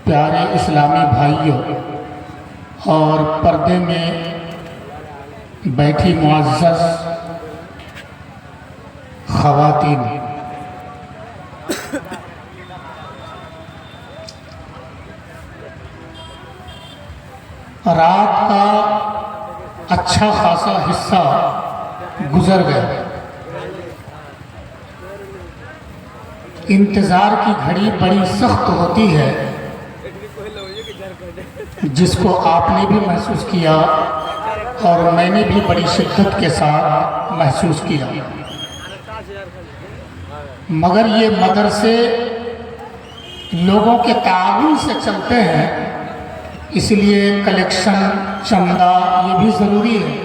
پیارے اسلامی بھائیوں اور پردے میں بیٹھی معزز خواتین، رات کا اچھا خاصا حصہ گزر گیا۔ انتظار کی گھڑی بڑی سخت ہوتی ہے، جس کو آپ نے بھی محسوس کیا اور میں نے بھی بڑی شدت کے ساتھ محسوس کیا۔ مگر یہ مدرسے لوگوں کے تعاون سے چلتے ہیں، اس لیے کلیکشن، چندہ یہ بھی ضروری ہے۔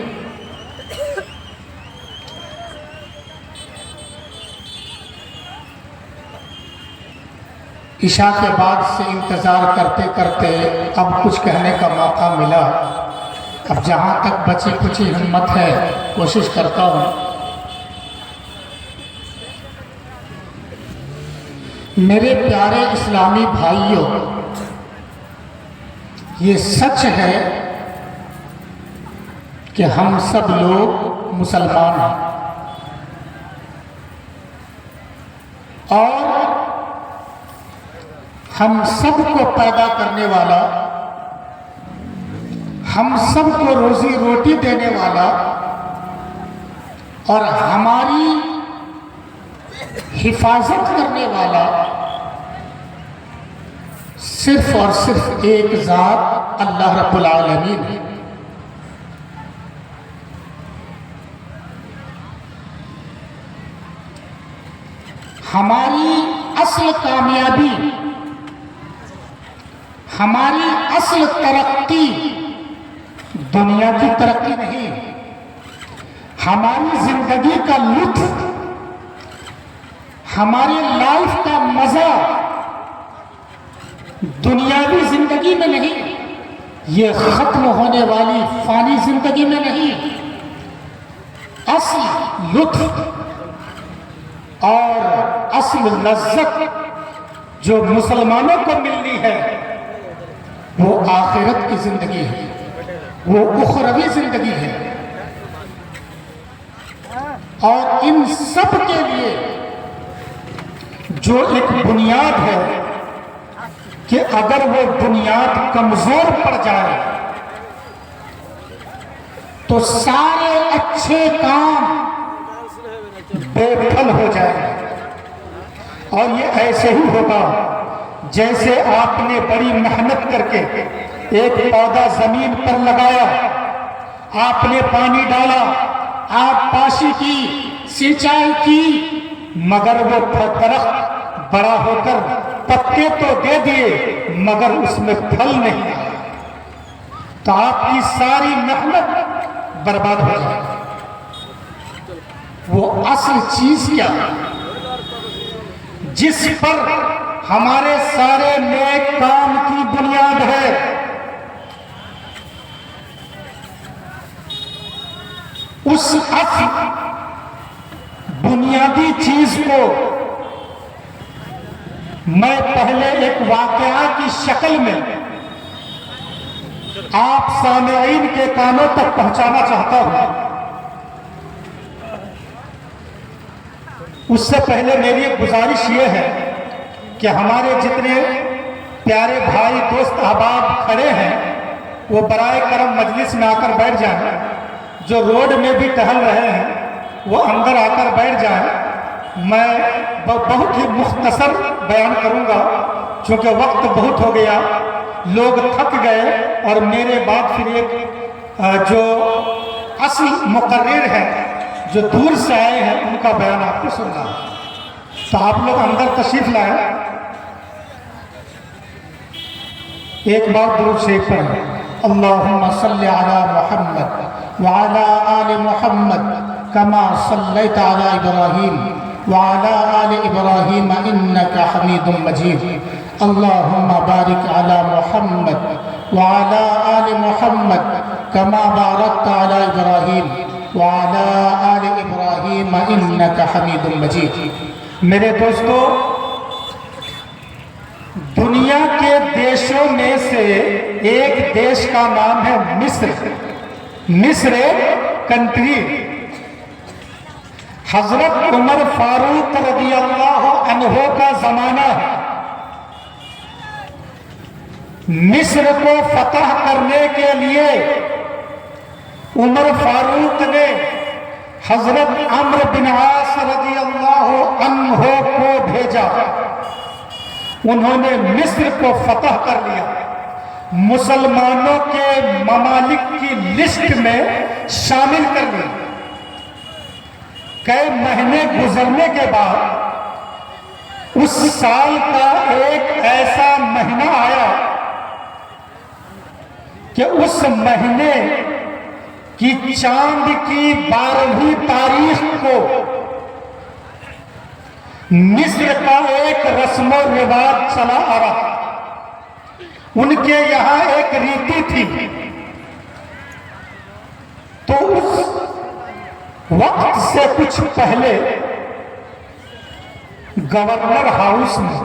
عشاء کے بعد سے انتظار کرتے کرتے اب کچھ کہنے کا موقع ملا۔ اب جہاں تک بچی کچی ہمت ہے کوشش کرتا ہوں۔ میرے پیارے اسلامی بھائیوں، یہ سچ ہے کہ ہم سب لوگ مسلمان ہیں، اور ہم سب کو پیدا کرنے والا، ہم سب کو روزی روٹی دینے والا اور ہماری حفاظت کرنے والا صرف اور صرف ایک ذات اللہ رب العالمین ہے۔ ہماری اصل کامیابی، ہماری اصل ترقی دنیا کی ترقی نہیں، ہماری زندگی کا لطف، ہماری لائف کا مزہ دنیاوی زندگی میں نہیں، یہ ختم ہونے والی فانی زندگی میں نہیں۔ اصل لطف اور اصل لذت جو مسلمانوں کو ملنی ہے وہ آخرت کی زندگی ہے، وہ اخروی زندگی ہے۔ اور ان سب کے لیے جو ایک بنیاد ہے کہ اگر وہ بنیاد کمزور پڑ جائے تو سارے اچھے کام بے پھل ہو جائے۔ اور یہ ایسے ہی ہوگا جیسے آپ نے بڑی محنت کر کے ایک پودا زمین پر لگایا، آپ نے پانی ڈالا، آپ پاشی کی، سینچائی کی، مگر وہ درخت بڑا ہو کر پتے تو دے دیے مگر اس میں پھل نہیں آیا، تو آپ کی ساری محنت برباد ہو جائے۔ وہ اصل چیز کیا ہے جس پر ہمارے سارے نیک کام کی بنیاد ہے؟ اس اصل بنیادی چیز کو میں پہلے ایک واقعہ کی شکل میں آپ سامعین کے کانوں تک پہنچانا چاہتا ہوں۔ اس سے پہلے میری ایک گزارش یہ ہے کہ ہمارے جتنے پیارے بھائی دوست احباب کھڑے ہیں وہ برائے کرم مجلس میں آ کر بیٹھ جائیں، جو روڈ میں بھی ٹہل رہے ہیں وہ اندر آ کر بیٹھ جائیں۔ میں بہت ہی مختصر بیان کروں گا چونکہ وقت بہت ہو گیا، لوگ تھک گئے، اور میرے بعد پھر ایک جو اصل مقرر ہے جو دور سے آئے ہیں ان کا بیان آپ کو سننا ہے، تو آپ لوگ اندر تشریف لائیں۔ ایک بار درود شریف پڑھیں۔ اللہم صلی علی محمد وعلی آل محمد کما صلیت علی ابراہیم وعلی آل ابراہیم انکا حمید مجید۔ اللہم بارک علی محمد وعلی آل محمد کما بارکت علی ابراہیم وعلی آل ابراہیم انکا حمید مجید۔ میرے دوستو، دنیا کے دیشوں میں سے ایک دیش کا نام ہے مصر. مصر کنٹری. حضرت عمر فاروق رضی اللہ عنہ کا زمانہ ہے. مصر کو فتح کرنے کے لیے عمر فاروق نے حضرت عمرو بن عاص رضی اللہ عنہ کو بھیجا. انہوں نے مصر کو فتح کر لیا. مسلمانوں کے ممالک کی لسٹ میں شامل کر لیا. کئی مہینے گزرنے کے بعد اس سال کا ایک ایسا مہینہ آیا کہ اس مہینے کی چاند کی 12ویں تاریخ کو مصر کا ایک رسم و رواج چلا آ رہا. ان کے یہاں ایک ریتی تھی. تو اس وقت سے کچھ پہلے گورنر ہاؤس میں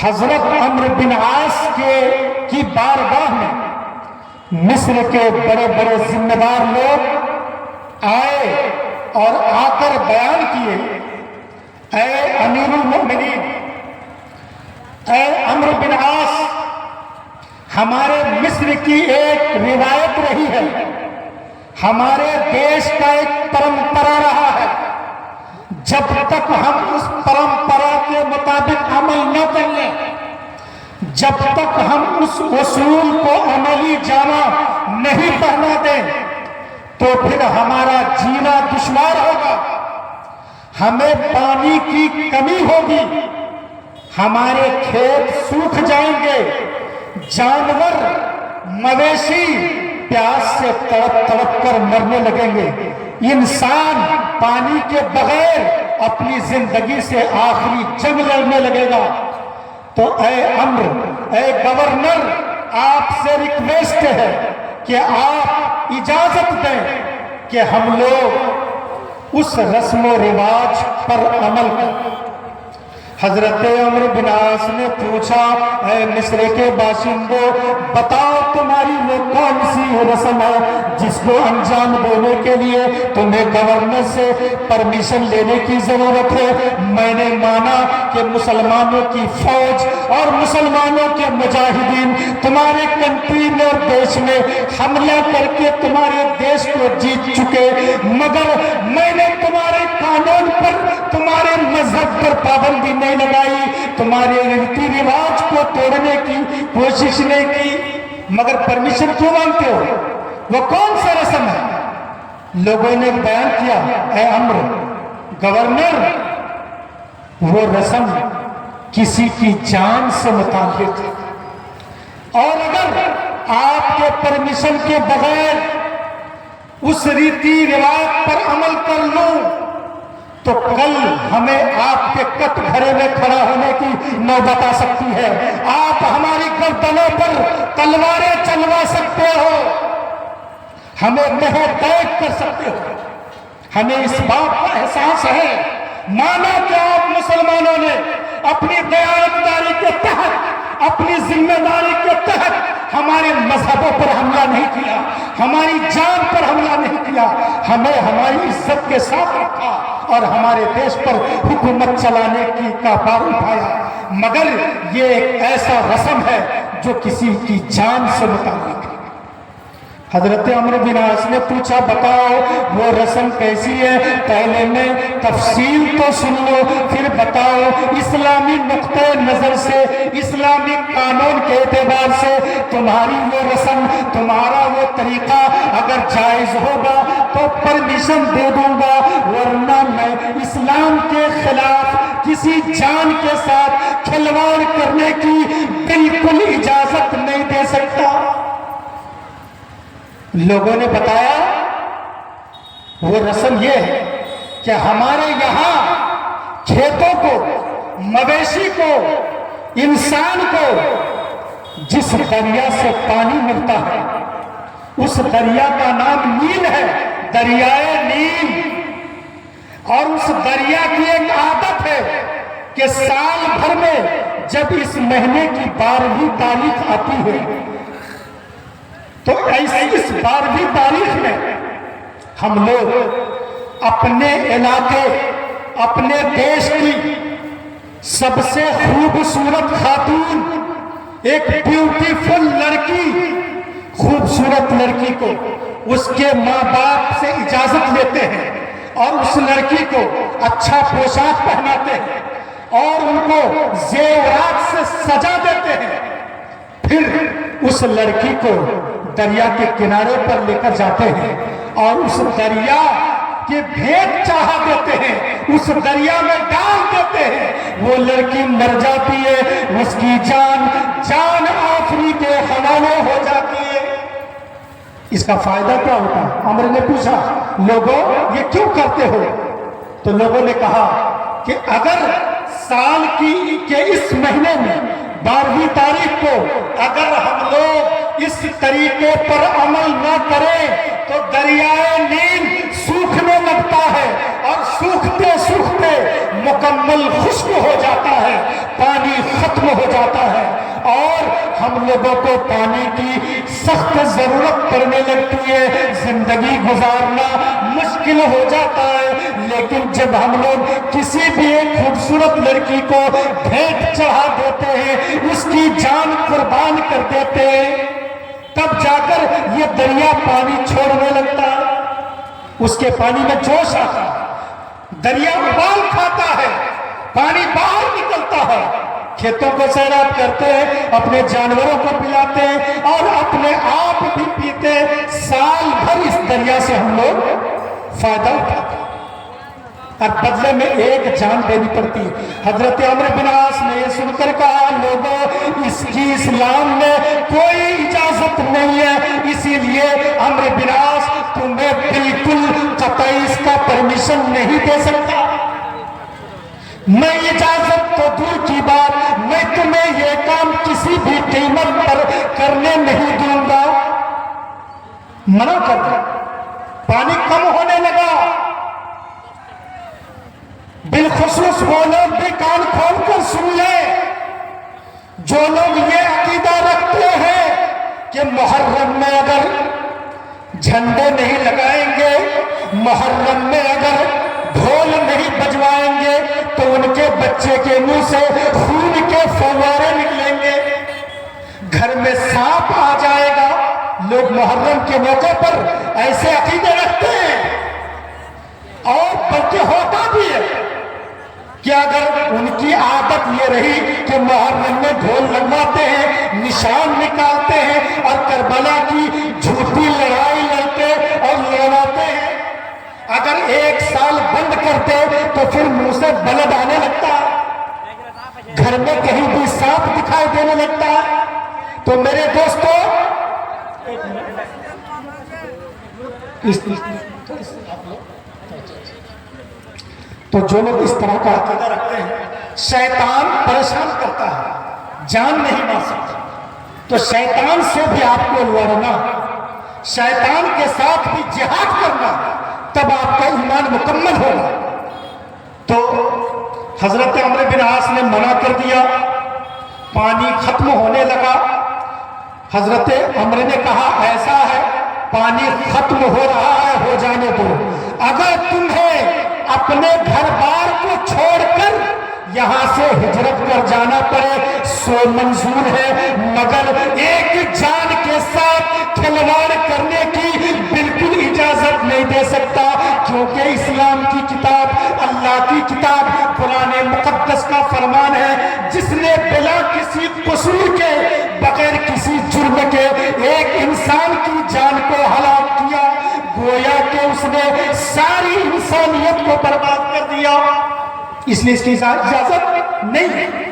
حضرت عمرو بن عاص کی بارگاہ میں مصر کے بڑے بڑے ذمہ دار لوگ آئے اور آ کر بیان کیے، اے امیر المؤمنین، اے عمرو بن عاص، ہمارے مصر کی ایک روایت رہی ہے، ہمارے دیش کا ایک پرمپرا رہا ہے، جب تک ہم اس پرمپرا کے مطابق عمل نہ کر لیں، جب تک ہم اس اصول کو عملی جامہ نہیں پہنا دیں تو پھر ہمارا جینا دشوار ہوگا، ہمیں پانی کی کمی ہوگی، ہمارے کھیت سوکھ جائیں گے، جانور مویشی پیاس سے تڑپ تڑپ کر مرنے لگیں گے، انسان پانی کے بغیر اپنی زندگی سے آخری جنگ لڑنے لگے گا. تو اے عمرو، اے گورنر، آپ سے ریکویسٹ ہے کہ آپ اجازت دیں کہ ہم لوگ اس رسم و رواج پر عمل کریں. حضرت عمرو بن عاص نے پوچھا، اے مصر کے باشندوں، بتاؤ تمہاری وہ کون سی رسم ہے جس کو انجام دینے کے لیے تمہیں گورنر سے پرمیشن لینے کی ضرورت ہے؟ میں نے مانا کہ مسلمانوں کی فوج اور مسلمانوں کے مجاہدین تمہارے کنٹری میں اور دیش میں حملہ کر کے تمہارے دیش کو جیت چکے، مگر میں نے تمہارے قانون پر، تمہارے مذہب پر پابندی نہیں لگائی، تمہارے ریتی رواج کو توڑنے کی کوشش نہیں کی، مگر پرمیشن کیوں مانگتے ہو؟ وہ کون سا رسم ہے؟ لوگوں نے بیان کیا، اے عمرو گورنر، وہ رسم کسی کی جان سے متعلق ہے، اور اگر آپ کے پرمیشن کے بغیر اس ریتی رواج پر عمل کر لوں تو کل ہمیں آپ کے کٹ گھرے میں کھڑا ہونے کی نوبت آ سکتی ہے، آپ ہماری گردنوں پر تلواریں چلوا سکتے ہو، ہمیں تہہ دیکھ کر سکتے ہو. ہمیں اس بات کا احساس ہے، مانا کہ آپ مسلمانوں نے اپنی دیانتداری کے تحت، اپنی ذمہ داری کے تحت ہمارے مذہبوں پر حملہ نہیں کیا، ہماری جان پر حملہ نہیں کیا، ہمیں ہماری عزت کے ساتھ رکھا اور ہمارے دیش پر حکومت چلانے کا بار اٹھایا، مگر یہ ایک ایسا رسم ہے جو کسی کی جان سے متعلق ہے. حضرت عمرو بن عاص نے پوچھا، بتاؤ وہ رسم کیسی ہے؟ پہلے میں تفصیل تو سن لو، پھر بتاؤ اسلامی نقطہ نظر سے، اسلامی قانون کے اعتبار سے تمہاری وہ رسم، تمہارا وہ طریقہ اگر جائز ہوگا تو پرمیشن دے دوں گا، ورنہ میں اسلام کے خلاف کسی جان کے ساتھ کھلواڑ کرنے کی بالکل اجازت نہیں دے سکتا. لوگوں نے بتایا وہ رسم یہ ہے کہ ہمارے یہاں کھیتوں کو، مویشی کو، انسان کو جس دریا سے پانی ملتا ہے اس دریا کا نام نیل ہے، دریائے نیل، اور اس دریا کی ایک عادت ہے کہ سال بھر میں جب اس مہینے کی 12ویں تاریخ آتی ہے تو اس 12ویں تاریخ میں ہم لوگ اپنے علاقے اپنے دیش کی سب سے خوبصورت خاتون ایک بیوٹیفل لڑکی خوبصورت لڑکی کو اس کے ماں باپ سے اجازت لیتے ہیں اور اس لڑکی کو اچھا پوشاک پہناتے ہیں اور ان کو زیورات سے سجا دیتے ہیں، پھر اس لڑکی کو دریا کے کنارے پر لے کر جاتے ہیں اور اس دریا کے بھیگ چاہا دیتے ہیں، اس دریا میں ڈال دیتے ہیں، وہ لڑکی مر جاتی ہے، اس کی جان آخری کے حوالے ہو جاتی ہے۔ اس کا فائدہ کیا ہوتا ہے؟ عمر نے پوچھا لوگوں یہ کیوں کرتے ہو؟ تو لوگوں نے کہا کہ اگر سال کے اس مہینے میں 12ویں تاریخ کو اگر ہم لوگ اس طریقے پر عمل نہ کریں تو دریائے نیل سوکھنے لگتا ہے اور سوکھتے سوکھتے مکمل خشک ہو جاتا ہے، پانی ختم ہو جاتا ہے اور ہم لوگوں کو پانی کی سخت ضرورت پڑنے لگتی ہے، زندگی گزارنا مشکل ہو جاتا ہے۔ لیکن جب ہم لوگ کسی بھی ایک خوبصورت لڑکی کو بھیٹ چڑھا دیتے ہیں، اس کی جان قربان کر دیتے ہیں، تب جا کر یہ دریا پانی چھوڑنے لگتا ہے، اس کے پانی میں جوش آتا ہے، دریا ابال کھاتا ہے، پانی باہر نکلتا ہے، کھیتوں کو سیراب کرتے ہیں، اپنے جانوروں کو پلاتے ہیں اور اپنے آپ بھی پیتے ہیں، سال بھر اس دریا سے ہم لوگ فائدہ اٹھاتے ہیں اور بدلے میں ایک جان دینی پڑتی ہے۔ حضرت عمرو بن عاص نے یہ سن کر کہا لوگوں اس کی اسلام میں کوئی اجازت نہیں ہے، اسی لیے عمرو بن عاص تمہیں بالکل قطعی اس کا پرمیشن نہیں دے سکتا، میں اجازت تو دور کی بات میں تمہیں یہ کام کسی بھی قیمت پر کرنے نہیں دوں گا، منع کر دیا۔ پانی کم ہونے لگا، بالخصوص وہ لوگ بھی کان کھول کر سن لیں جو لوگ یہ عقیدہ رکھتے ہیں کہ محرم میں اگر جھنڈے نہیں لگائیں گے، محرم میں اگر ڈھول نہیں بجوائیں گے تو ان کے بچے کے منہ سے خون کے فوارے نکلیں گے، گھر میں سانپ آ جائے گا۔ لوگ محرم کے موقع پر ایسے عقیدے رکھتے ہیں اور بلکہ ہوتا بھی ہے کہ اگر ان کی عادت یہ رہی کہ محرم میں ڈھول لگواتے ہیں، نشان نکالتے ہیں اور کربلا کی جھوٹی لڑائی لڑتے اور لڑواتے ہیں، اگر ایک سال بند کرتے تو پھر منہ سے بلد آنے لگتا ہے، گھر میں کہیں بھی سانپ دکھائی دینے لگتا ہے۔ تو میرے دوستو تو جو لوگ اس طرح کا عقیدہ رکھتے ہیں شیطان پریشان کرتا ہے، جان نہیں مار سکتا، تو شیطان سے بھی آپ کو لڑنا، شیطان کے ساتھ بھی جہاد کرنا، تب آپ کا ایمان مکمل ہوگا۔ تو حضرت عمرو بن عاص نے منع کر دیا، پانی ختم ہونے لگا۔ حضرت عمرو نے کہا ایسا ہے پانی ختم ہو رہا ہے، ہو جانے دو، اگر تمہیں اپنے گھر بار کو چھوڑ کر یہاں سے ہجرت کر جانا پڑے سو منظور ہے، مگر ایک جان کے ساتھ کھلواڑ کرنے کی بالکل اجازت نہیں دے سکتا، کیونکہ اسلام کی کتاب، اللہ کی کتاب قرآن مقدس کا فرمان ہے، جس نے بلا کسی قصور کے بغیر کسی جرم کے ایک انسان کی جان کو ہلاک کیا، گویا کہ اس نے ساری انسانیت کو برباد کر دیا، اس لیے اس کی اجازت نہیں ہے۔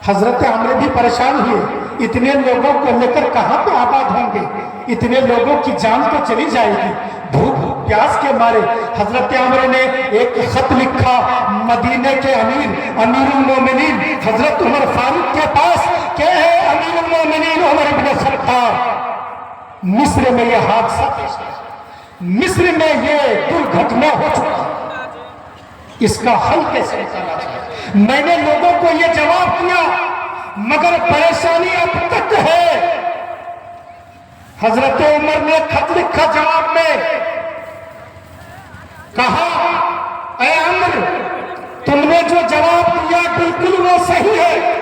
حضرت عمرو بھی پریشان ہوئے، اتنے لوگوں کو لے کر کہاں پہ آباد ہوں گے، اتنے لوگوں کی جان تو چلی جائے گی، بھوک پیاس کے مارے حضرت عمرو نے ایک خط لکھا مدینے کے امیر المومنین حضرت عمر فاروق کے پاس کہ اے امیر المومنین عمر بن خطاب، مصر میں یہ حادثہ پیش ہے، مصر میں یہ درگھٹنا ہو چکا، اس کا حل کیسے نکالا جائے؟ میں نے لوگوں کو یہ جواب دیا، مگر پریشانی اب تک ہے۔ حضرت عمر نے خط لکھا جواب میں، کہا اے عمر، تم نے جو جواب دیا بالکل وہ صحیح ہے،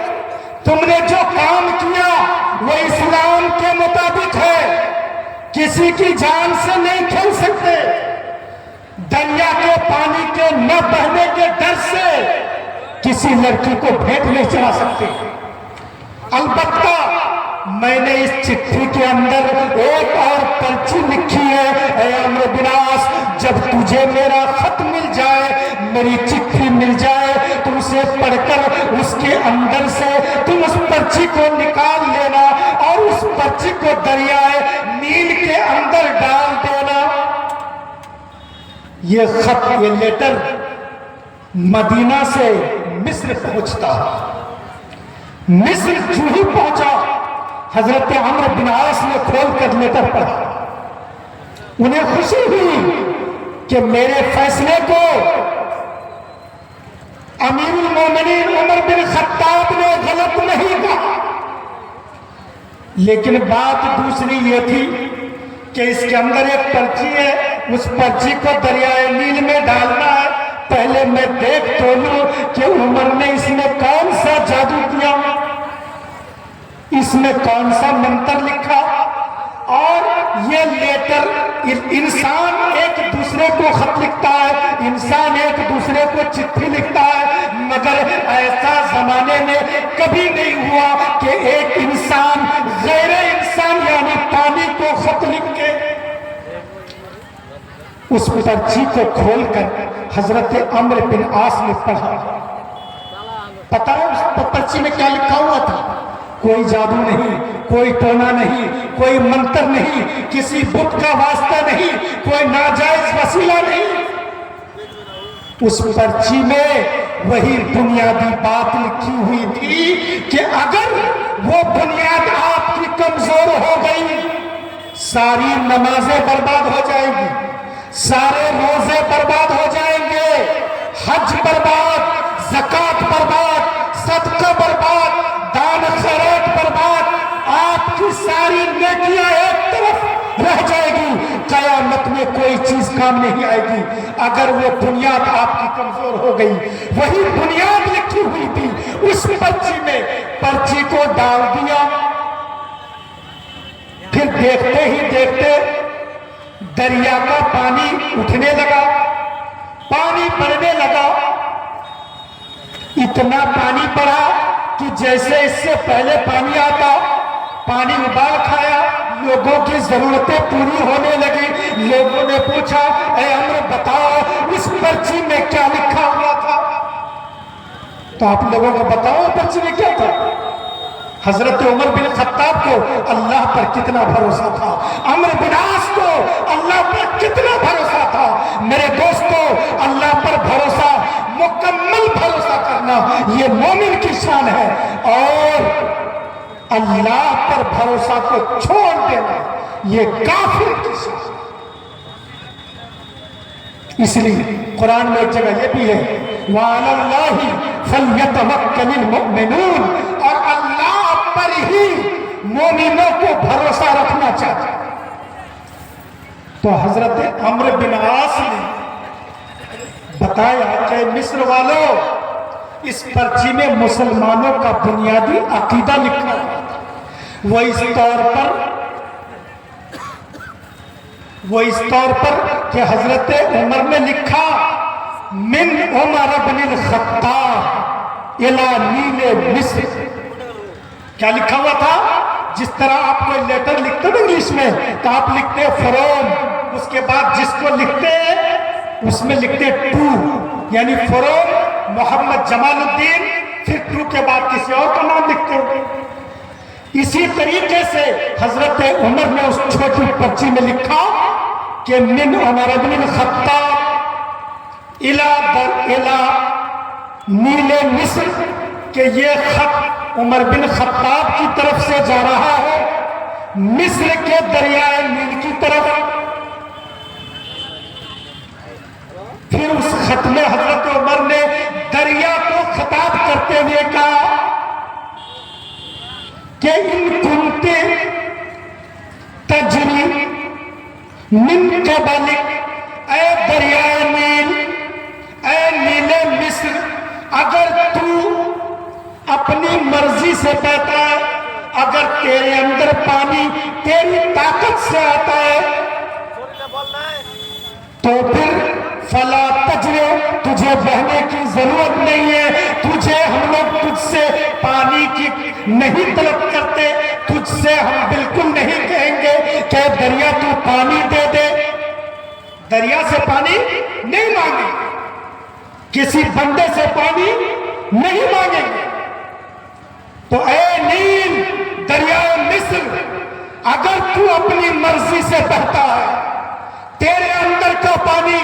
تم نے جو کام کیا وہ اسلام کے مطابق ہے، کسی کی جان سے نہیں کھیل سکتے، دریا کے پانی کے نہ بہنے کے ڈر سے کسی لڑکی کو بھیٹ نہیں چڑھا سکتے۔ البتہ میں نے اس چٹھی کے اندر ایک اور پرچی لکھی ہے، اے عمرو بن عاص، جب تجھے میرا خط مل جائے، میری چٹھی مل جائے، تم اسے پڑھ کر اس کے اندر سے تم اس پرچی کو نکال لینا اور اس پرچی کو دریائے نیل کے اندر ڈال دینا۔ یہ خط، یہ لیٹر مدینہ سے مصر پہنچتا ہے۔ مصر جو ہی پہنچا، حضرت عمرو بن عاص نے کھول کر لیٹر پڑھا۔ انہیں خوشی ہوئی کہ میرے فیصلے کو امیر المومنین عمر بن خطاب نے غلط نہیں کہا، لیکن بات دوسری یہ تھی کہ اس کے اندر ایک پرچی ہے، اس پرچی کو دریائے نیل میں ڈالنا ہے۔ پہلے میں دیکھ تو لوں کہ عمر نے اس میں کون سا جادو کیا، اس میں کون سا منتر لکھا۔ اور یہ لیٹر، انسان ایک دوسرے کو خط لکھتا ہے، انسان ایک دوسرے کو چٹھی لکھتا ہے، مگر ایسا زمانے میں کبھی نہیں ہوا کہ ایک انسان غیر انسان یعنی پانی کو خط لکھ کے۔ اس پرچی کو کھول کر حضرت عمرو بن عاص نے پڑھا۔ پتہ ہے اس پرچی میں کیا لکھا ہوا تھا؟ کوئی جادو نہیں، کوئی ٹونا نہیں، کوئی منتر نہیں، کسی بت کا واسطہ نہیں، کوئی ناجائز وسیلہ نہیں۔ اس پرچی میں وہی بنیادی بات لکھی ہوئی تھی کہ اگر وہ بنیاد آپ کی کمزور ہو گئی، ساری نمازیں برباد ہو جائیں گی، سارے روزے برباد ہو جائیں گے، حج برباد، زکوٰۃ برباد، صدقہ برباد، دان خیرات برباد، آپ کی ساری نیکیاں ایک طرف رہ جائے گی، قیامت میں کوئی چیز کام نہیں آئے گی اگر وہ بنیاد آپ کی کمزور ہو گئی۔ وہی بنیاد لکھی ہوئی تھی اس پرچی میں، پرچی کو ڈال دیا۔ پھر دیکھتے ہی دیکھتے دریا کا پانی اٹھنے لگا، پانی بڑھنے لگا، اتنا پانی بڑھا کہ جیسے اس سے پہلے پانی آتا، پانی ابال کھایا، لوگوں کی ضرورتیں پوری ہونے لگی۔ لوگوں نے پوچھا اے عمرو بتاؤ اس پرچی میں کیا لکھا ہوا تھا؟ تو آپ لوگوں کو بتاؤ پرچی میں کیا تھا؟ حضرت عمر بن خطاب کو اللہ پر کتنا بھروسہ تھا، عمرو بن عاص کو اللہ پر کتنا بھروسہ تھا۔ میرے دوستو، اللہ پر بھروسہ، مکمل بھروسہ کرنا یہ مومن کی شان ہے، اور اللہ پر بھروسہ کو چھوڑ دینا یہ کافر کی شان ہے۔ اس لیے قرآن میں ایک جگہ یہ بھی ہے وَعَلَى اللَّهِ فَلْيَتَوَكَّلِ الْمُؤْمِنُونَ، اور اللہ پر ہی مومنوں کو بھروسہ رکھنا چاہتے۔ تو حضرت عمرو بن عاص نے بتایا کہ مصر والوں، اس پرچی میں مسلمانوں کا بنیادی عقیدہ لکھا ہوا تھا۔ وہ اس طور پر کہ حضرت عمر نے لکھا من عمر بن الخطاب الى نیل مصر۔ کیا لکھا ہوا تھا؟ جس طرح آپ کوئی لیٹر لکھتے ہیں انگلش میں تو آپ لکھتے فروم، اس کے بعد جس کو لکھتے ہیں اس میں لکھتے ٹو، یعنی فروم محمد جمال الدین، پھر ٹو کے بعد کسی اور کا نام لکھتے ہیں۔ اسی طریقے سے حضرت عمر نے اس چھوٹی پرچی میں لکھا کہ من عمر بن الخطاب الى نیل مصر، کہ یہ خط عمر بن خطاب کی طرف سے جا رہا ہے مصر کے دریائے نیل کی طرف۔ پھر اس خط میں حضرت عمر کرتے ہوئے کہا کہ ان کنتے تجری من قبلک، اے دریائے نیل، اے نیل مصر، اگر تو اپنی مرضی سے بہتا ہے، اگر تیرے اندر پانی تیری طاقت سے آتا ہے تو پھر فلا تجرے، تجھے بہنے کی ضرورت نہیں ہے، تجھے ہم لوگ تجھ سے پانی کی نہیں طلب کرتے، تجھ سے ہم بالکل نہیں کہیں گے کہ دریا تو پانی دے دے، دریا سے پانی نہیں مانگیں، کسی بندے سے پانی نہیں مانگیں گے۔ تو اے نیل، دریائے مصر، اگر تو اپنی مرضی سے بہتا ہے، تیرے اندر کا پانی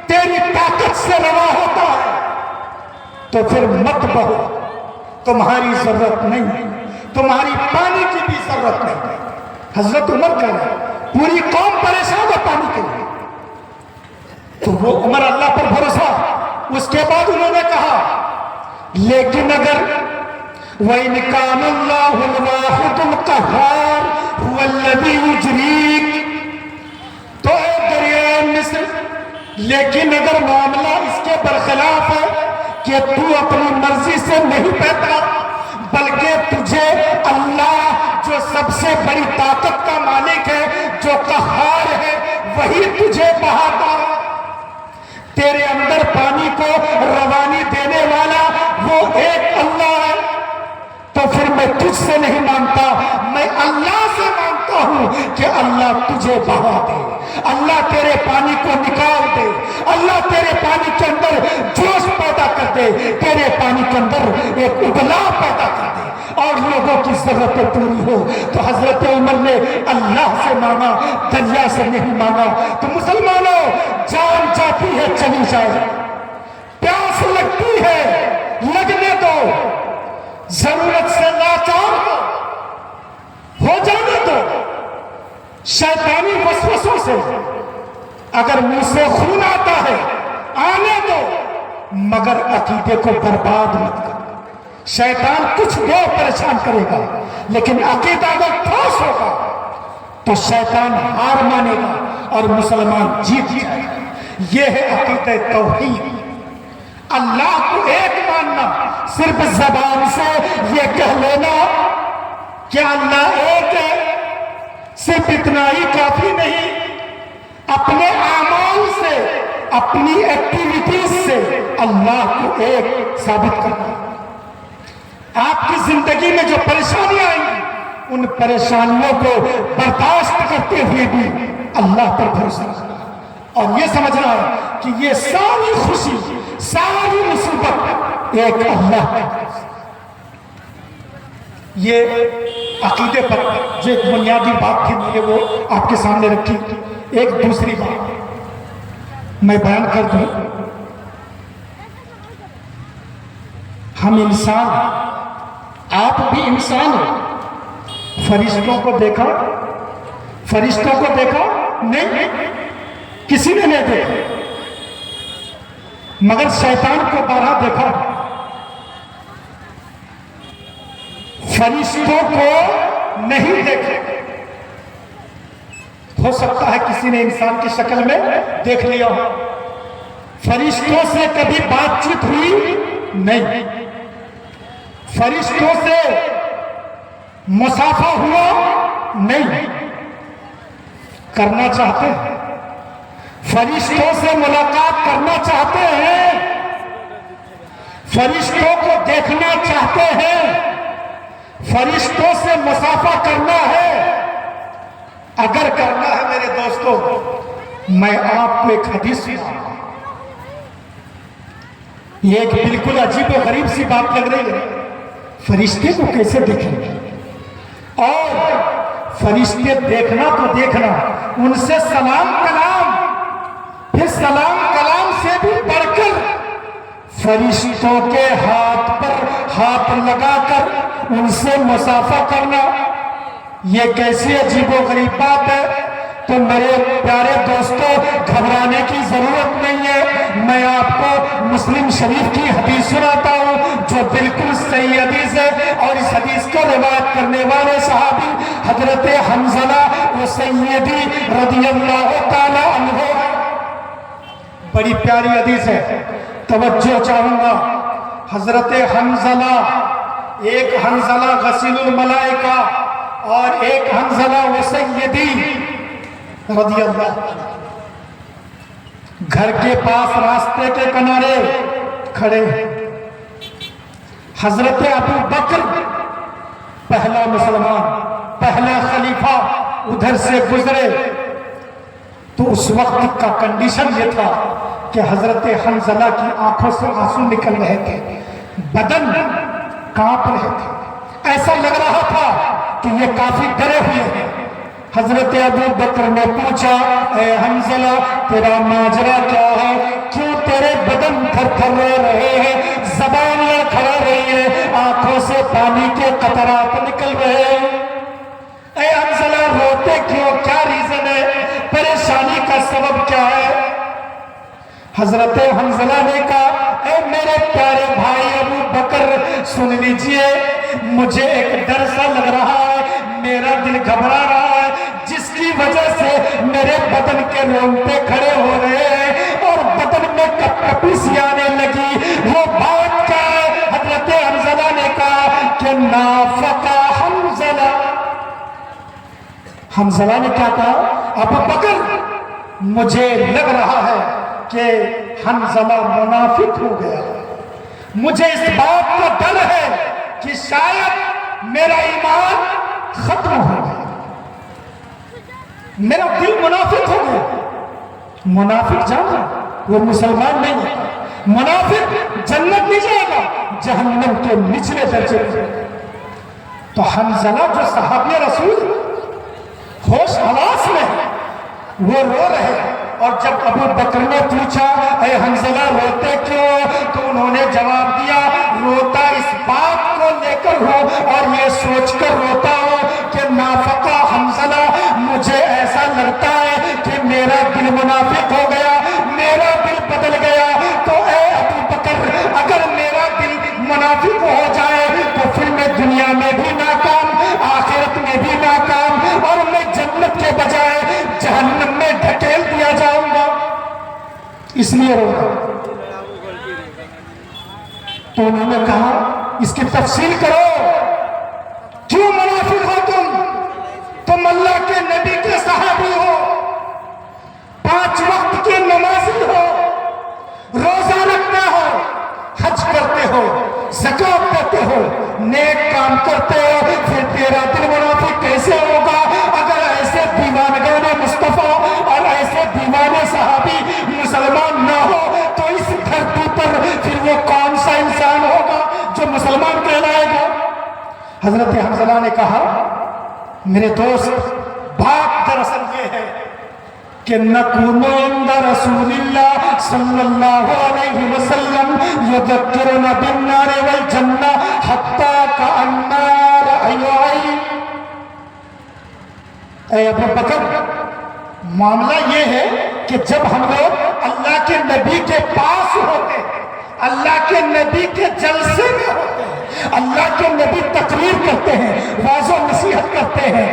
تیری طاقت سے روا ہوتا ہے، تو پھر مت بہو، تمہاری ضرورت نہیں ہے، تمہاری پانی کی بھی ضرورت نہیں ہے۔ حضرت عمر کہہ رہے ہیں پوری قوم پریشان ہے پانی کے لیے، تو وہ عمر اللہ پر بھروسہ، اس کے بعد انہوں نے کہا لیکن اگر وَإِنْ كَانَ اللَّهُ الْوَاحِدُ الْقَهَّارُ هُوَ الَّذِي يُجْرِيكَ، تو اے دریائے مصر، لیکن اگر معاملہ اس کے برخلاف ہے کہ تو اپنی مرضی سے نہیں بہتا، بلکہ تجھے اللہ جو سب سے بڑی طاقت کا مالک ہے، جو قہار ہے، وہی تجھے بہاتا ہے، تیرے اندر پانی کو روانی دینے والا وہ ایک اللہ ہے، تو پھر میں تجھ سے نہیں مانگتا، میں اللہ سے مانگتا ہوں کہ اللہ تجھے بہا دے، اللہ تیرے پانی کو نکال دے، اللہ تیرے پانی کے اندر جوش پیدا کر دے، تیرے پانی کے اندر ایک ابلاؤ پیدا کر دے اور لوگوں کی ضرورتیں پوری ہو۔ تو حضرت عمر نے اللہ سے مانگا، دریا سے نہیں مانگا۔ تو مسلمانوں، جان جاتی ہے چلی جائے، پیاس لگتی ہے لگنے دو، ضرورت سے لاچار ہو جانے دو، شیطانی وسوسوں سے اگر منہ سے خون آتا ہے آنے دو، مگر عقیدے کو برباد مت کرو۔ شیطان کچھ دو پریشان کرے گا، لیکن عقیدہ اگر ٹھوس ہوگا تو شیطان ہار مانے گا اور مسلمان جیت جائے گا۔ یہ ہے عقیدہ توحید، اللہ کو ایک ماننا، صرف زبان سے یہ کہہ لینا کہ اللہ ایک ہے، صرف اتنا ہی کافی نہیں، اپنے اعمال سے، اپنی ایکٹیویٹیز سے اللہ کو ایک ثابت کرنا۔ آپ کی زندگی میں جو پریشانیاں آئیں گی، ان پریشانیوں کو برداشت کرتے ہوئے بھی اللہ پر بھروسہ رکھنا اور یہ سمجھنا ہے کہ یہ ساری خوشی، ساری مصیبت ایک اللہ ہے۔ یہ عقیدے پر جو ایک بنیادی بات تھی میں نے وہ آپ کے سامنے رکھی۔ ایک دوسری بات میں بیان کر دوں، ہم انسان ہیں، آپ بھی انسان ہیں۔ فرشتوں کو دیکھا؟ فرشتوں کو دیکھا نہیں، کسی نے نہیں دیکھا، مگر شیطان کو بارہا دیکھا۔ فرشتوں کو نہیں دیکھا، ہو سکتا ہے کسی نے انسان کی شکل میں دیکھ لیا ہو۔ فرشتوں سے کبھی بات چیت ہوئی نہیں، فرشتوں سے مصافحہ ہوا نہیں، کرنا چاہتے ہیں، فرشتوں سے ملاقات کرنا چاہتے ہیں، فرشتوں کو دیکھنا چاہتے ہیں، فرشتوں سے مصافحہ کرنا ہے۔ اگر کرنا ہے میرے دوستو، میں آپ کو ایک حدیث سناؤں گا۔ یہ ایک بالکل عجیب و غریب سی بات لگ رہی ہے، فرشتے کو کیسے دیکھیں گے؟ اور فرشتے دیکھنا تو دیکھنا، ان سے سلام کلام، پھر سلام کلام سے بھی بڑھ کر فرشتوں کے ہاتھ پر ہاتھ لگا کر ان سے مصافحہ کرنا، یہ کیسی عجیب و غریب بات ہے تو میرے پیارے دوستوں گھبرانے کی ضرورت نہیں ہے. میں آپ کو مسلم شریف کی حدیث سناتا ہوں جو بالکل صحیح حدیث ہے, اور اس حدیث کو روایت کرنے والے صحابی حضرت حنظلہ و سیدی رضی اللہ تعالی عنہ. بڑی پیاری حدیث ہے, توجہ چاہوں گا. حضرت حنظلہ, ایک حنظلہ غسیل الملائکہ اور ایک حنظلہ و سیدی رضی اللہ, گھر کے پاس راستے کے کنارے کھڑے. حضرت ابو بکر پہلا مسلمان, پہلا خلیفہ ادھر سے گزرے. تو اس وقت کا کنڈیشن یہ تھا کہ حضرت حنظلہ کی آنکھوں سے آنسو نکل رہے تھے, بدن کانپ رہے تھے, ایسا لگ رہا تھا کہ یہ کافی ڈرے ہوئے ہیں. حضرت ابو بکر نے پوچھا, اے حنظلہ تیرا ماجرا کیا ہے, کیوں تیرے بدن تھر تھر رہے ہیں, زبان لڑکھڑا رہی ہے, آنکھوں سے پانی کے قطرات نکل رہے ہیں, اے حنظلہ روتے کیوں, کیا ریزن ہے, پریشانی کا سبب کیا ہے؟ حضرت حنظلہ نے کہا, اے میرے پیارے بھائی ابو بکر سن لیجئے, مجھے ایک ڈر سا لگ رہا ہے, میرا دل گھبرا رہا ہے, جس کی وجہ سے میرے بدن کے رونگٹے کھڑے ہو رہے ہیں اور بدن میں کپکپی سی آنے لگی. وہ بات کیا ہے؟ حضرت حنظلہ نے کہا کہ نافقہ حنظلہ. حنظلہ نے کیا کہا, ابو بکر مجھے لگ رہا ہے کہ حنظلہ منافق ہو گیا, مجھے اس بات کا ڈر ہے کہ شاید میرا ایمان ختم ہو گیا, میرا دل منافق ہو گیا. منافق جان رہا, وہ مسلمان نہیں ہے. منافق جنت نہیں جائے گا, جہنم کے نچلے درجے میں. تو حنظلہ جو صحابی رسول ہوش حواس میں وہ رو رہے, اور جب ابو بکر نے پوچھا, اے حنظلہ روتے کیوں, تو انہوں نے جواب دیا, روتا اس بات کو لے کر ہوں اور یہ سوچ کر روتا ہوں کہ نافقہ حنظلہ, مجھے ایسا لگتا ہے کہ میرا دل منافق ہو گیا, میرا دل بدل گیا. تو اے ابو بکر, اگر میرا دل منافق ہو جائے تو پھر میں دنیا میں بھی ناکام, آخرت میں بھی ناکام, اور میں جنت کے بجائے جہنم میں ڈھکیل دیا جاؤں گا, اس لیے رو رہا. تو انہوں نے کہا, اس کی تفصیل کرو, کیوں منافق ہو تم اللہ کے نبی کے صحابی ہو, 5 وقت کی نمازی ہو, روزہ رکھتے ہو, حج کرتے ہو, زکات دیتے ہو, نیک کام کرتے ہو, پھر تیرا دل منافق کیسے ہوگا؟ اگر ایسے دیوانگان مصطفیٰ اور ایسے دیوانے صحابی مسلمان نہ ہو تو اس دھرتی پر پھر وہ کون سا انسان ہوگا جو مسلمان کہلائے گا؟ حضرت حنظلہ نے کہا, میرے دوست بات دراصل یہ ہے کہ نکون عند رسول اللہ صلی اللہ علیہ وسلم یذکرنا بالنار والجنہ حتی کالنار عیعی. اے ابو بکر, معاملہ یہ ہے کہ جب ہم لوگ اللہ کے نبی کے پاس ہوتے ہیں, اللہ کے نبی کے جلسے میں ہوتے ہیں, اللہ کے نبی تقریر کرتے ہیں, واعظ و نصیحت کرتے ہیں,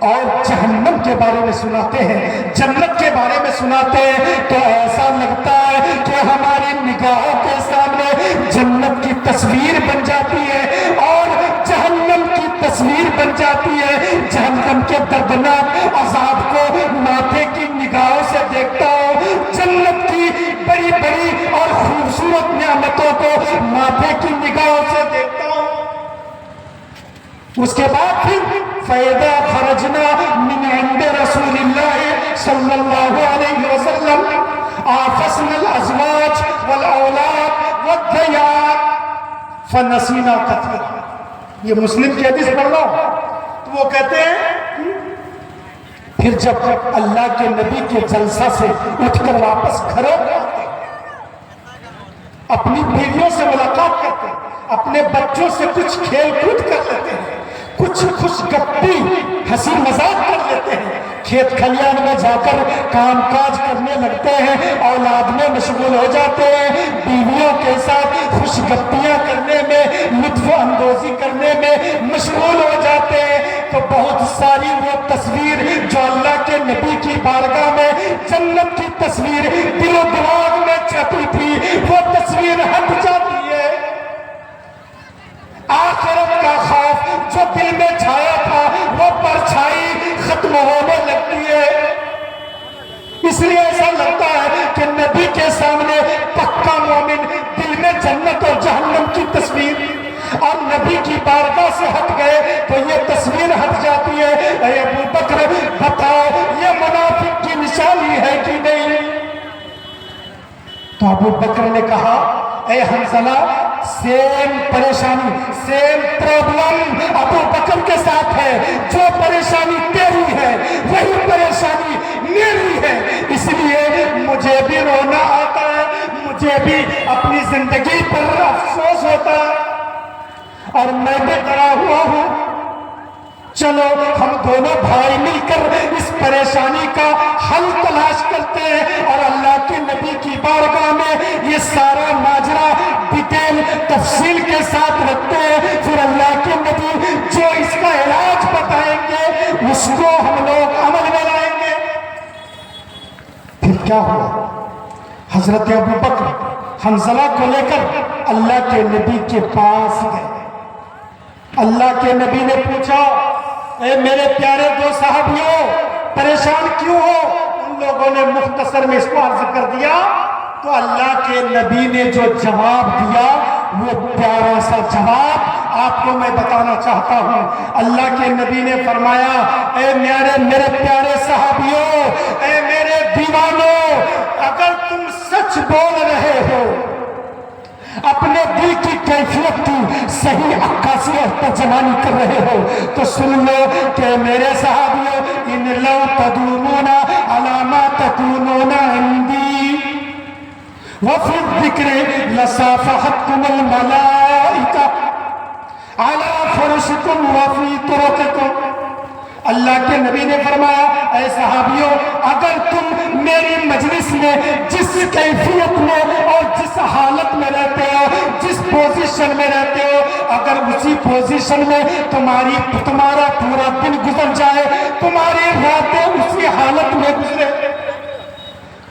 اور جہنم کے بارے میں سناتے ہیں, جنت کے بارے میں سناتے ہیں, تو ایسا لگتا ہے کہ ہماری نگاہوں کے سامنے جنت کی تصویر بن جاتی ہے اور جہنم کی تصویر بن جاتی ہے. جہنم کے دردناک عذاب کو ماتھے کی نگاہوں سے دیکھتا ہوں, جنت کی بڑی بڑی اور خوبصورت نعمتوں کو ماتھے کی نگاہوں سے دیکھتا ہوں. اس کے بعد پھر فَإِذَا خَرَجْنَا مِنْ عِنْدِ رَسُولِ اللَّهِ صلی اللہ علیہ وسلم آفَسْنَا الْأَزْوَاجِ وَالْأَوْلَادِ وَالدَّيَاءِ فَنَسِينَا كَثِيرًا. یہ مسلم کی حدیث پڑھ لو, تو وہ کہتے ہیں پھر جب اللہ کے نبی کے جلسہ سے اٹھ کر واپس گھروں میں آتے ہیں, اپنی بیویوں سے ملاقات کرتے ہیں, اپنے بچوں سے کچھ کھیل کود کر لیتے ہیں, کچھ خوش گپی ہنسی مذاق کر لیتے ہیں, کھیت کھلیان میں جا کر کام کاج کرنے لگتے ہیں، اولاد میں مشغول ہو جاتے ہیں، بیویوں کے ساتھ خوش گپیاں کرنے میں، لطف اندوزی کرنے میں مشغول ہو جاتے ہیں، تو بہت ساری وہ تصویر جو اللہ کے نبی کی بارگاہ میں جنت کی تصویر دل و دماغ میں چھپی تھی، وہ تصویر ہٹ جاتی ہے۔ آخرت کا خوف جو دل میں چھایا تھا وہ پرچھائی ختم ہونے لگتی ہے۔ اس لیے ایسا لگتا ہے کہ نبی کے سامنے پکا مومن دل میں جنت اور جہنم کی تصویر، اور نبی کی بارگاہ سے ہٹ گئے تو یہ تصویر ہٹ جاتی ہے۔ اے ابو بکر بتاؤ یہ منافق کی نشانی ہے کہ نہیں؟ تو ابو بکر نے کہا اے حنظلہ سیم پریشانی، سیم پرابلم ابو بکر کے ساتھ ہے، جو پریشانی تیری ہے وہی پریشانی میری ہے، اس لیے مجھے بھی رونا آتا ہے، مجھے بھی اپنی زندگی پر افسوس ہوتا ہے، اور میں بھی ڈرا ہوا ہوں۔ چلو ہم دونوں بھائی مل کر اس پریشانی کا حل تلاش کرتے ہیں، اور اللہ کے نبی کی بارگاہ میں یہ سارا ماجرا ڈیٹیل تفصیل کے ساتھ رکھتے ہیں، پھر اللہ کے نبی جو اس کا علاج بتائیں گے اس کو ہم لوگ عمل میں لائیں گے۔ پھر کیا ہوا؟ حضرت ابو بکر حنظلہ کو لے کر اللہ کے نبی کے پاس گئے۔ اللہ کے نبی نے پوچھا اے میرے پیارے دو صحابیوں پریشان کیوں ہو؟ ان لوگوں نے مختصر میں اس کو عرض کر دیا، تو اللہ کے نبی نے جو جواب دیا وہ پیارا سا جواب آپ کو میں بتانا چاہتا ہوں۔ اللہ کے نبی نے فرمایا اے میرے پیارے صحابیوں، اے میرے دیوانوں، اگر تم سچ بول رہے ہو، اپنے دل کی کیفیت کی صحیح عکاسی اور ترجمانی کر رہے ہو، تو سن لو کہ میرے صحابیوں ان لو تدومون علی ما تکونون عندی وفی الذکر لصافحتکم الملائکہ علی فرشکم وفی طرقکم۔ اللہ کے نبی نے فرمایا اے صحابیوں اگر تم میری مجلس میں جس کیفیت میں اور جس حالت میں رہتے ہو، جس پوزیشن میں رہتے ہو، اگر اسی پوزیشن میں تمہارا پورا دن گزر جائے، تمہاری راتیں اسی حالت میں گزرے،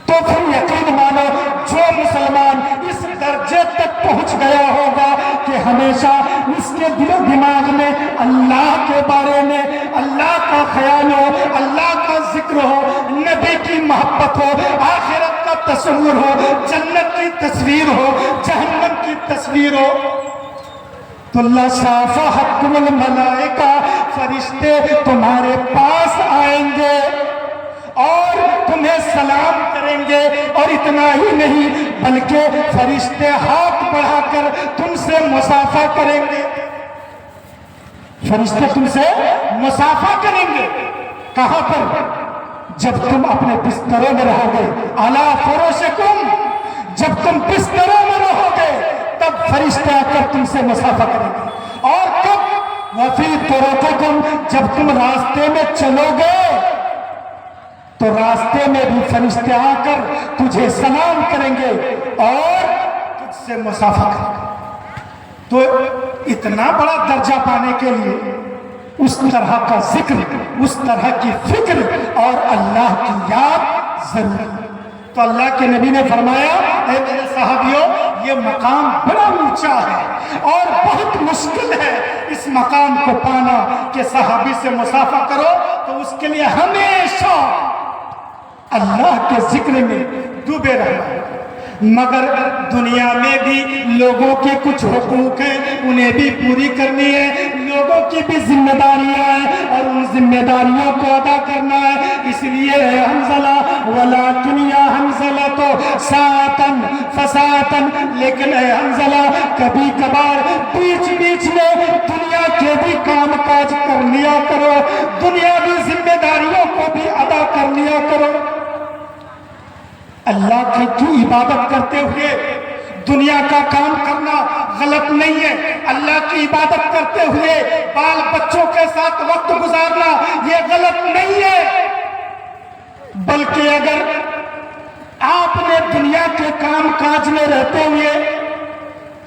تو پھر یقین مانو جو مسلمان اس درجے تک پہنچ گیا ہوگا کہ ہمیشہ اس کے دل و دماغ میں اللہ کے بارے میں اللہ کا خیال ہو، اللہ کا ذکر ہو، نبی کی محبت ہو، آخرت کا تصور ہو، جنت کی تصویر ہو، جہنم کی تصویر ہو، تو اللہ صافحتکم الملائکہ فرشتے تمہارے پاس آئیں گے اور تمہیں سلام کریں گے، اور اتنا ہی نہیں بلکہ فرشتے ہاتھ بڑھا کر تم سے مصافحہ کریں گے، فرشتے تم سے مصافحہ کریں گے۔ کہاں پر؟ جب تم اپنے بستروں میں رہو گے، علی فرشکم، جب تم بستروں میں رہو گے تب فرشتے آ کر تم سے مصافحہ کریں گے، اور کب؟ وفی طرقکم، جب تم راستے میں چلو گے تو راستے میں بھی فرشتے آ کر تجھے سلام کریں گے اور تجھ سے مصافحہ کریں گے۔ تو اتنا بڑا درجہ پانے کے لیے اس طرح کا ذکر، اس طرح کی فکر اور اللہ کی یاد ضروری ہے۔ تو اللہ کے نبی نے فرمایا اے میرے صحابیوں یہ مقام بڑا اونچا ہے اور بہت مشکل ہے اس مقام کو پانا کہ صحابی سے مصافحہ کرو، تو اس کے لیے ہمیشہ اللہ کے ذکر میں ڈوبے رہنا ہے۔ مگر دنیا میں بھی لوگوں کے کچھ حقوق ہیں، انہیں بھی پوری کرنی ہے، لوگوں کی بھی ذمہ داریاں ہیں اور ان ذمہ داریوں کو ادا کرنا ہے۔ اس لیے اے حنظلہ ولیکن یا حنظلہ تو ساعتن فساعتن، لیکن اے حنظلہ کبھی کبھار بیچ بیچ میں دنیا کے بھی کام کاج کر لیا کرو، دنیاوی ذمہ داریوں کو بھی ادا کر لیا کرو۔ اللہ کی عبادت کرتے ہوئے دنیا کا کام کرنا غلط نہیں ہے، اللہ کی عبادت کرتے ہوئے بال بچوں کے ساتھ وقت گزارنا یہ غلط نہیں ہے، بلکہ اگر آپ نے دنیا کے کام کاج میں رہتے ہوئے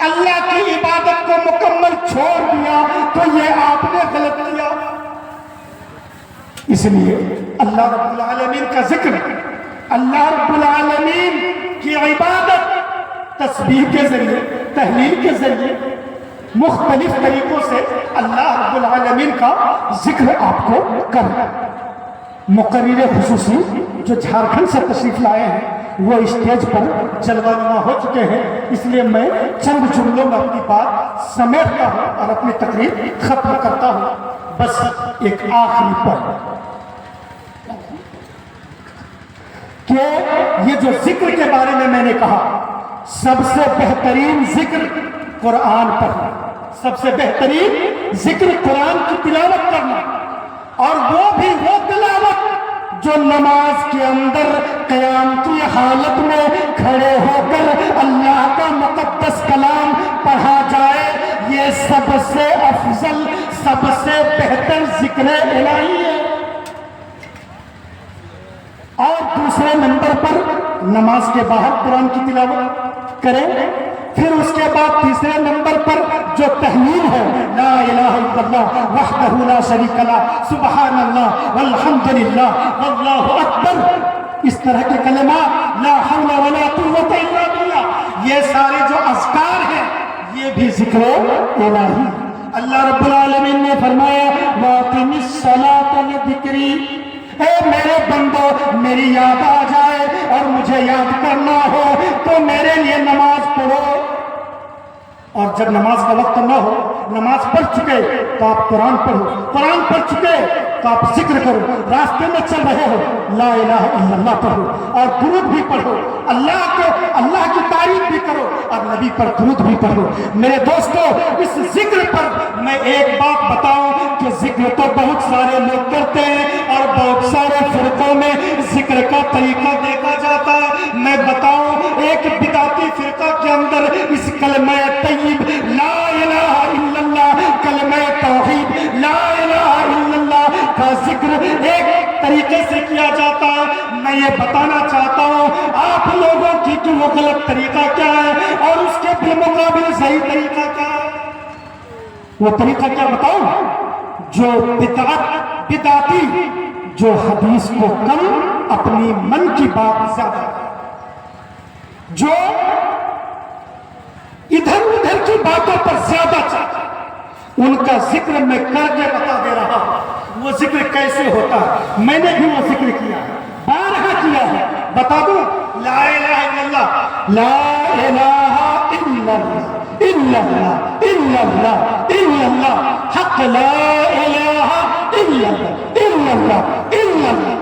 اللہ کی عبادت کو مکمل چھوڑ دیا تو یہ آپ نے غلط کیا۔ اس لیے اللہ رب العالمین کا ذکر، اللہ رب العالمین کی عبادت تسبیح کے ذریعے، تحلیل کے ذریعے، مختلف طریقوں سے اللہ رب العالمین کا ذکر آپ کو کرنا۔ مقرر خصوصی جو جھارکھنڈ سے تشریف لائے ہیں وہ اسٹیج پر جلوہ نما ہو چکے ہیں، اس لیے میں چند جملوں میں اپنی بات سمیٹتا ہوں اور اپنی تقریر ختم کرتا ہوں۔ بس ایک آخری پر کہ یہ جو ذکر کے بارے میں نے کہا، سب سے بہترین ذکر قرآن پڑھنا، سب سے بہترین ذکر قرآن کی تلاوت کرنا، اور وہ بھی وہ تلاوت جو نماز کے اندر قیام کی حالت میں کھڑے ہو کر اللہ کا مقدس کلام پڑھا جائے، یہ سب سے افضل، سب سے بہتر ذکر الہی ہے۔ اور دوسرے نمبر پر نماز کے باہر قرآن کی تلاوت کریں، پھر اس کے بعد تیسرے نمبر پر جو تحلیل ہے، لا الہ الا اللہ وحدہ لا شریک لہ سبحان اللہ والحمدللہ واللہ اکبر، اس طرح کے کلمات، لا حول ولا قوۃ الا باللہ، یہ سارے جو اذکار ہیں یہ بھی ذکر الہی۔ اللہ رب العالمین نے فرمایا وَأَقِمِ الصَّلَاةَ لِذِكْرِي، اے میرے بندو میری یاد آ جائے اور مجھے یاد کرنا ہو تو میرے لیے نماز پڑھو، اور جب نماز کا وقت نہ ہو، نماز پڑھ چکے تو آپ قرآن پڑھو، قرآن پڑھ چکے تو آپ ذکر کرو، راستے میں چل رہے ہو لا الہ الا اللہ پڑھو اور درود بھی پڑھو، اللہ کی تعریف بھی کرو اور نبی پر درود بھی پڑھو۔ میرے دوستو، اس ذکر پر میں ایک بات بتاؤں کہ ذکر تو بہت سارے لوگ کرتے ہیں اور بہت سارے فرقوں میں ذکر کا طریقہ دیکھا جاتا ہے۔ میں بتاؤں ایک بدعتی فرقہ کے اندر اس کلمہ طیب لا الہ الا اللہ، کلمہ توحید لا الہ الا اللہ کا ذکر ایک طریقے سے کیا جاتا ہے۔ میں یہ بتانا چاہتا ہوں آپ لوگوں کی کہ وہ غلط طریقہ کیا ہے اور اس کے بالمقابل صحیح طریقہ کیا ہے۔ وہ طریقہ کیا بتاؤں؟ جو بدعتی جو حدیث کو کم، اپنی من کی بات زیادہ، جو ادھر ادھر کی باتوں پر زیادہ چاہتا، ان کا ذکر میں کر کے بتا دے رہا ہوں وہ ذکر کیسے ہوتا ہے۔ میں نے بھی وہ ذکر کیا ہے، بارہا کیا ہے، بتا دوں لا الہ الا اللہ، لا الہ الا اللہ الا اللہ الا اللہ الا اللہ، حق لا الہ الا اللہ الا اللہ الا اللہ،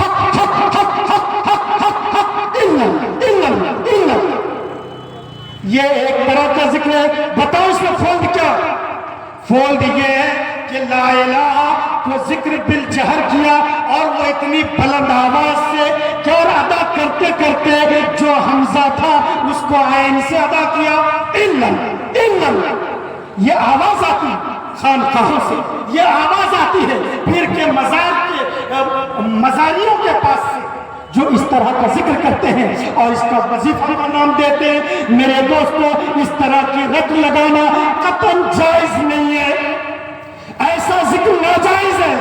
حق حق حق حق حق حق حق الا اللہ الا اللہ الا اللہ۔ یہ ایک طرح کا ذکر ہے۔ بتاؤ اس میں فولڈ کیا؟ فولڈ یہ ہے کہ لا الہ کو ذکر بالجہر کیا اور وہ اتنی بلند آواز سے کہ اور ادا کرتے کرتے جو حمزہ تھا اس کو عین سے ادا کیا، الا اللہ، یہ آواز آتی خانقاہوں سے، یہ آواز آتی ہے پھر کے مزاریوں کے پاس سے جو اس طرح کا ذکر کرتے ہیں اور اس کا وظیفہ کا نام دیتے ہیں۔ میرے دوستو، اس طرح کی رٹ لگانا قطعاً جائز نہیں ہے، ایسا ذکر ناجائز ہے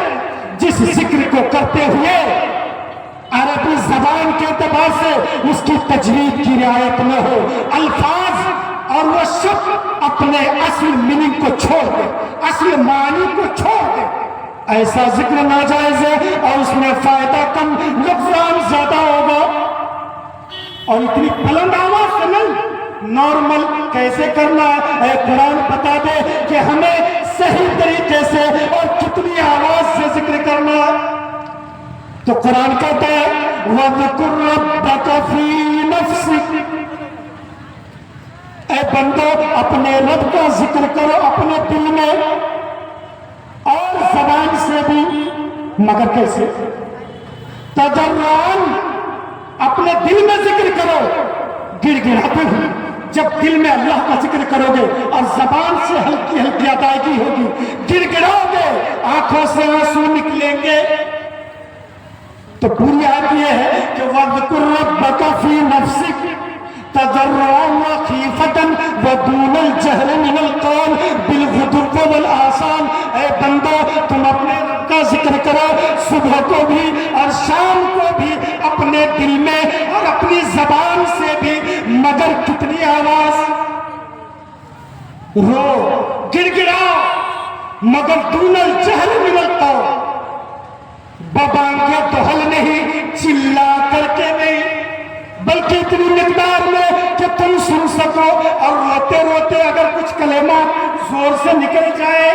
جس ذکر کو کرتے ہوئے عربی زبان کے اعتبار سے اس کی تجوید کی رعایت نہ ہو، الفاظ اور وہ شبد اپنے اصل میننگ کو چھوڑ دے، اصل معنی کو چھوڑ دے، ایسا ذکر ناجائز ہے اور اس میں فائدہ کم، نقصان زیادہ ہوگا۔ اور اتنی بلند آواز سے نہیں، نارمل کیسے کرنا ہے؟ اے قرآن بتا دے کہ ہمیں صحیح طریقے سے اور کتنی آواز سے ذکر کرنا ہے۔ تو قرآن کہتا ہے وَذْكُرْ رَبَّكَ فِي نَفْسِكَ، اے بندو اپنے رب کا ذکر کرو اپنے دل میں اور زبان سے بھی، مگر کیسے؟ تضرعاً، اپنے دل میں ذکر کرو گڑ گڑاتے ہوئے۔ جب دل میں اللہ کا ذکر کرو گے اور زبان سے ہلکی ہلکی ادائیگی ہوگی، گڑ گڑاؤ گے، آنکھوں سے آنسو نکلیں گے، تو پوری آیت یہ ہے کہ وَاذْكُرْ رَبَّكَ فِي نَفْسِكَ تَضَرُّعًا وَخِيفَةً وَدُونَ الْجَهْرِ مِنَ الْقَوْلِ بِالْغُدُوِّ وَالْآصَالِ۔ اے بندو تم اپنے رب کا ذکر کرو صبح کو بھی اور شام کو بھی، اپنے دل میں اور اپنی زبان سے بھی، مگر کتنی آواز؟ رو، گڑ گڑاؤ، مگر دون الجہر من القول، ببان کے دہل نہیں، چلا کر کے نہیں، بلکہ اتنی مقدار میں کہ تم سن سکو، اور روتے روتے اگر کچھ کلمات زور سے نکل جائے،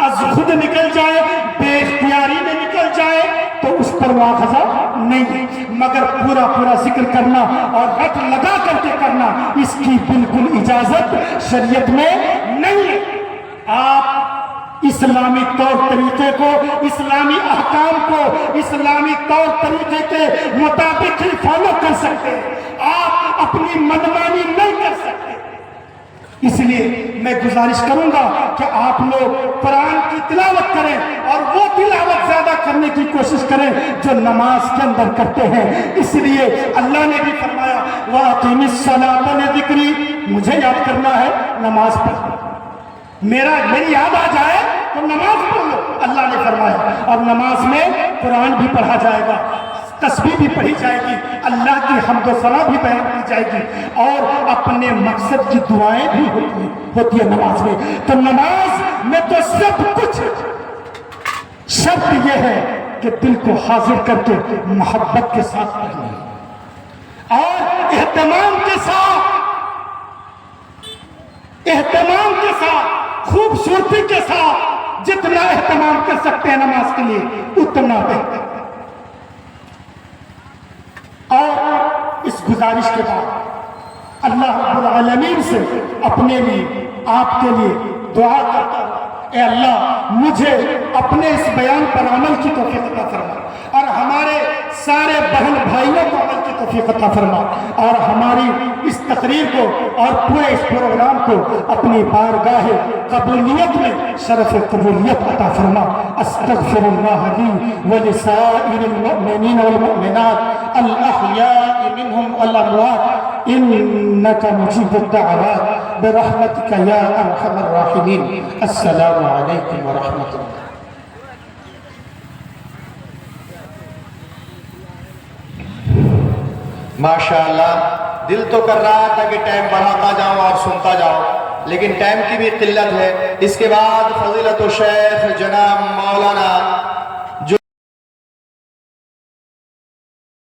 از خود نکل جائے، بے اختیاری میں نکل جائے، تو اس پر مواخذہ نہیں، مگر پورا پورا ذکر کرنا اور رٹ لگا کر کے کرنا، اس کی بالکل اجازت شریعت میں نہیں ہے۔ آپ اسلامی طور طریقے کو، اسلامی احکام کو اسلامی طور طریقے کے مطابق ہی فالو کر سکتے ہیں، آپ اپنی منمانی نہیں کر سکتے۔ اس لیے میں گزارش کروں گا کہ آپ لوگ قرآن کی تلاوت کریں، اور وہ تلاوت زیادہ کرنے کی کوشش کریں جو نماز کے اندر کرتے ہیں۔ اس لیے اللہ نے بھی فرمایا وَأَقِمِ الصَّلَاةَ لِذِكْرِي، مجھے یاد کرنا ہے نماز پڑھ، میری یاد آ جائے تو نماز پڑھ لو، اللہ نے فرمایا۔ اور نماز میں قرآن بھی پڑھا جائے گا، تسبیح بھی پڑھی جائے گی، اللہ کی حمد و ثنا بھی بیان کی جائے گی، اور اپنے مقصد کی دعائیں بھی ہوتی ہے نماز میں۔ تو نماز میں تو سب کچھ، شرط یہ ہے کہ دل کو حاضر کر کے محبت کے ساتھ پڑھنا اور اہتمام کے ساتھ خوبصورتی کے ساتھ، جتنا اہتمام کر سکتے ہیں نماز کے لیے اتنا بہتر۔ اور اس گزارش کے بعد اللہ رب العالمین سے اپنے لیے، آپ کے لیے دعا کرتا ہوں، اے اللہ مجھے اپنے اس بیان پر عمل کی توفیق عطا فرما، اور ہمارے سارے بہن بھائیوں کو عمل کی توفیق عطا فرما، اور ہماری اس تقریر کو اور پورے اس پروگرام کو اپنی بارگاہ قبولیت میں شرف قبولیت عطا فرما۔ استغفر اللہ لی ولسائر المؤمنین والمؤمنات الاحیاء منهم والاموات انک مجیب الدعوات برحمتک یا ارحم الراحمین۔ السلام علیکم ورحمۃ اللہ۔ ماشاءاللہ، دل تو کر رہا تھا کہ ٹائم بڑھاتا جاؤں اور سنتا جاؤں، لیکن ٹائم کی بھی قلت ہے۔ اس کے بعد فضیلت الشیخ جناب مولانا